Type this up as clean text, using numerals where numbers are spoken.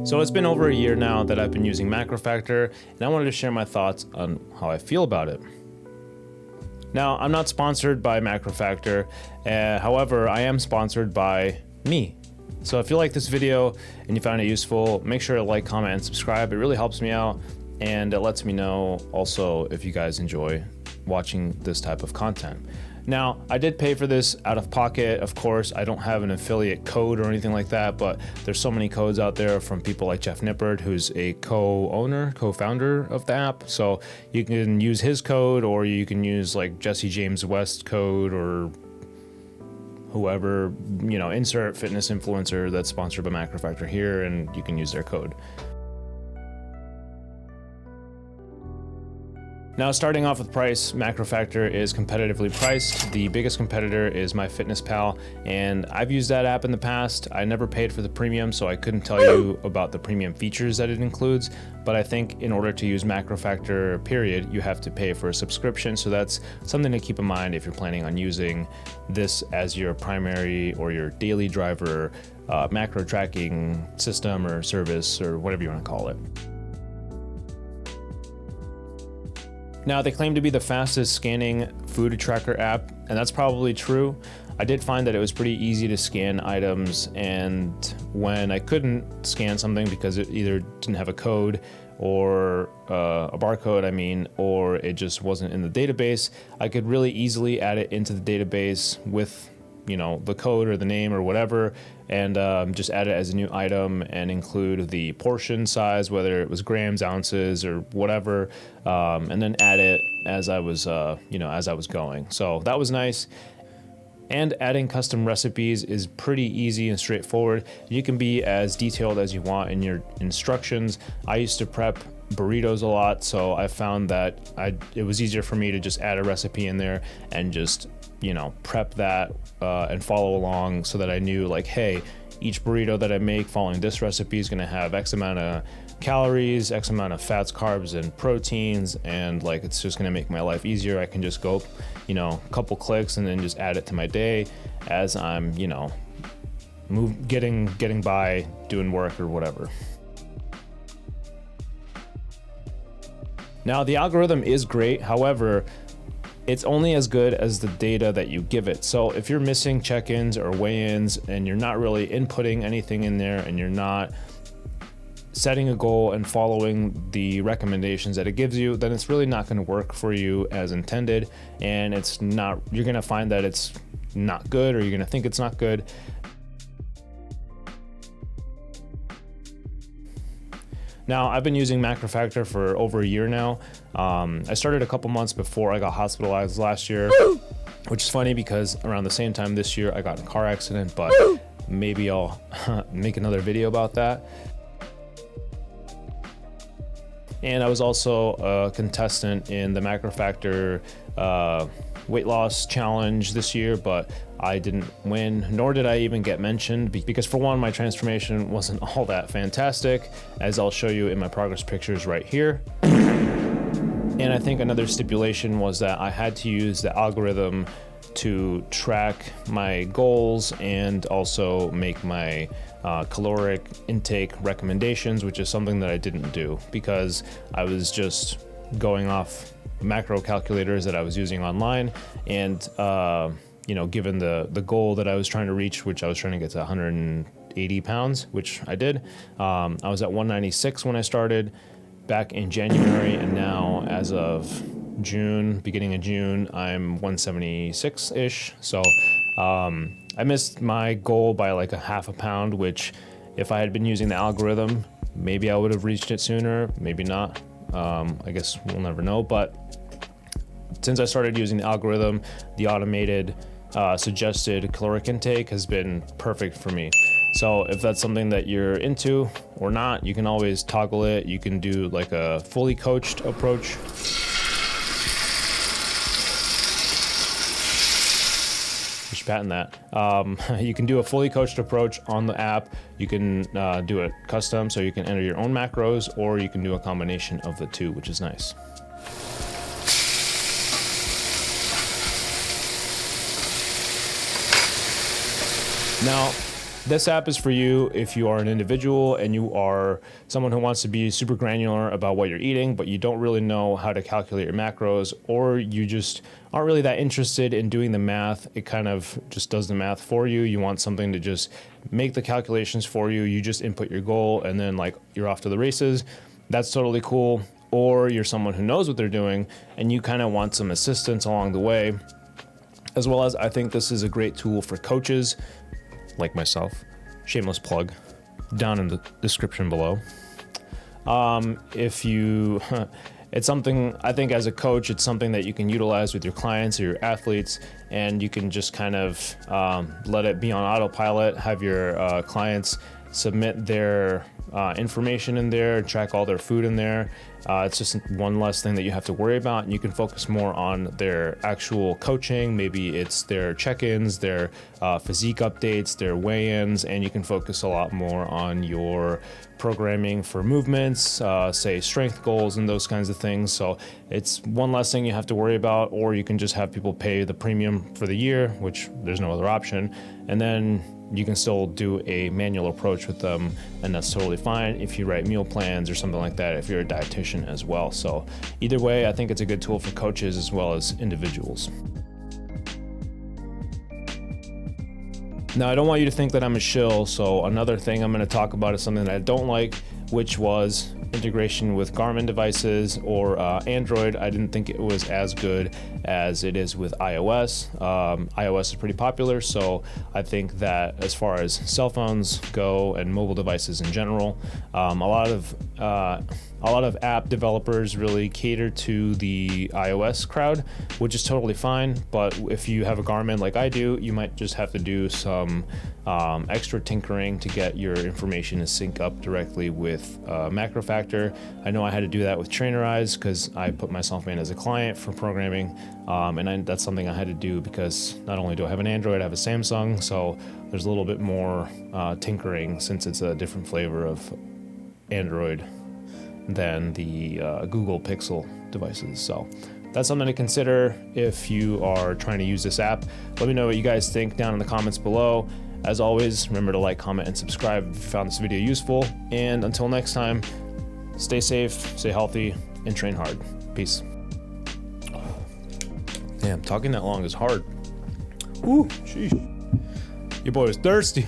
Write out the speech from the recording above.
So it's been over a year now that I've been using MacroFactor, and I wanted to share my thoughts on how I feel about it. Now, I'm not sponsored by MacroFactor, however, I am sponsored by me. So if you like this video and you found it useful, make sure to like, comment, and subscribe. It really helps me out, and it lets me know also if you guys enjoy watching this type of content. Now, I did pay for this out of pocket. Of course, I don't have an affiliate code or anything like that, but there's so many codes out there from people like Jeff Nippert, who's a co-founder of the app. So you can use his code, or you can use like Jesse James West code, or whoever, insert fitness influencer that's sponsored by MacroFactor here, and you can use their code. Now, starting off with price, MacroFactor is competitively priced. The biggest competitor is MyFitnessPal, and I've used that app in the past. I never paid for the premium, so I couldn't tell you about the premium features that it includes, but I think in order to use MacroFactor, period, you have to pay for a subscription, so that's something to keep in mind if you're planning on using this as your primary or your daily driver macro tracking system or service or whatever you want to call it. Now, they claim to be the fastest scanning food tracker app, and that's probably true. I did find that it was pretty easy to scan items, and when I couldn't scan something because it either didn't have a code or a barcode, or it just wasn't in the database, I could really easily add it into the database with the code or the name or whatever, and just add it as a new item and include the portion size, whether it was grams, ounces, or whatever, and then add it as I was, as I was going. So that was nice. And adding custom recipes is pretty easy and straightforward. You can be as detailed as you want in your instructions. I used to prep burritos a lot, so I found that it was easier for me to just add a recipe in there and just prep that and follow along, so that I knew, like, hey, each burrito that I make following this recipe is going to have X amount of calories, X amount of fats, carbs, and proteins, and like it's just going to make my life easier. I can just go, a couple clicks and then just add it to my day as I'm, getting by doing work or whatever. Now, the algorithm is great. However, it's only as good as the data that you give it. So if you're missing check-ins or weigh-ins and you're not really inputting anything in there, and you're not setting a goal and following the recommendations that it gives you, then it's really not going to work for you as intended, and you're going to find that it's not good, or you're going to think it's not good. Now, I've been using MacroFactor for over a year now. I started a couple months before I got hospitalized last year, which is funny because around the same time this year I got in a car accident, but maybe I'll make another video about that. And I was also a contestant in the MacroFactor weight loss challenge this year, but I didn't win, nor did I even get mentioned, because for one, my transformation wasn't all that fantastic, as I'll show you in my progress pictures right here. And I think another stipulation was that I had to use the algorithm to track my goals and also make my caloric intake recommendations, which is something that I didn't do because I was just going off macro calculators that I was using online, and given the goal that I was trying to reach, which I was trying to get to 180 pounds, which I did. I was at 196 when I started back in January, and now as of beginning of June, I'm 176-ish. So I missed my goal by like a half a pound, which if I had been using the algorithm, maybe I would have reached it sooner, maybe not. I guess we'll never know, but since I started using the algorithm, the automated suggested caloric intake has been perfect for me. So if that's something that you're into or not, you can always toggle it. You can do like a fully coached approach. You should patent that. You can do a fully coached approach on the app. You can do it custom, so you can enter your own macros, or you can do a combination of the two, which is nice. Now, This app is for you if you are an individual and you are someone who wants to be super granular about what you're eating, but you don't really know how to calculate your macros, or you just aren't really that interested in doing the math. It kind of just does the math for you. You want something to just make the calculations for you. You just input your goal and then like you're off to the races. That's totally cool. Or you're someone who knows what they're doing and you kind of want some assistance along the way. As well as I think this is a great tool for coaches like myself. Shameless plug down in the description below. If you, it's something, I think as a coach, it's something that you can utilize with your clients or your athletes, and you can just kind of let it be on autopilot, have your clients submit their information in there, track all their food in there. It's just one less thing that you have to worry about, and you can focus more on their actual coaching. Maybe it's their check-ins, their physique updates, their weigh-ins, and you can focus a lot more on your programming for movements, say strength goals and those kinds of things. So it's one less thing you have to worry about, or you can just have people pay the premium for the year, which there's no other option. And then you can still do a manual approach with them, and that's totally fine if you write meal plans or something like that, if you're a dietitian as well. So either way, I think it's a good tool for coaches as well as individuals. Now, I don't want you to think that I'm a shill, so another thing I'm going to talk about is something that I don't like, which was integration with Garmin devices or Android. I didn't think it was as good as it is with iOS. iOS is pretty popular, so I think that as far as cell phones go and mobile devices in general, a lot of app developers really cater to the iOS crowd, which is totally fine. But if you have a Garmin like I do, you might just have to do some extra tinkering to get your information to sync up directly with MacroFactor. I know I had to do that with Trainerize because I put myself in as a client for programming, and that's something I had to do because not only do I have an Android, I have a Samsung, so there's a little bit more tinkering since it's a different flavor of Android than the Google Pixel devices. So that's something to consider if you are trying to use this app. Let me know what you guys think down in the comments below. As always, remember to like, comment, and subscribe if you found this video useful. And until next time, stay safe, stay healthy, and train hard. Peace. Damn, talking that long is hard. Ooh, sheesh. Your boy is thirsty.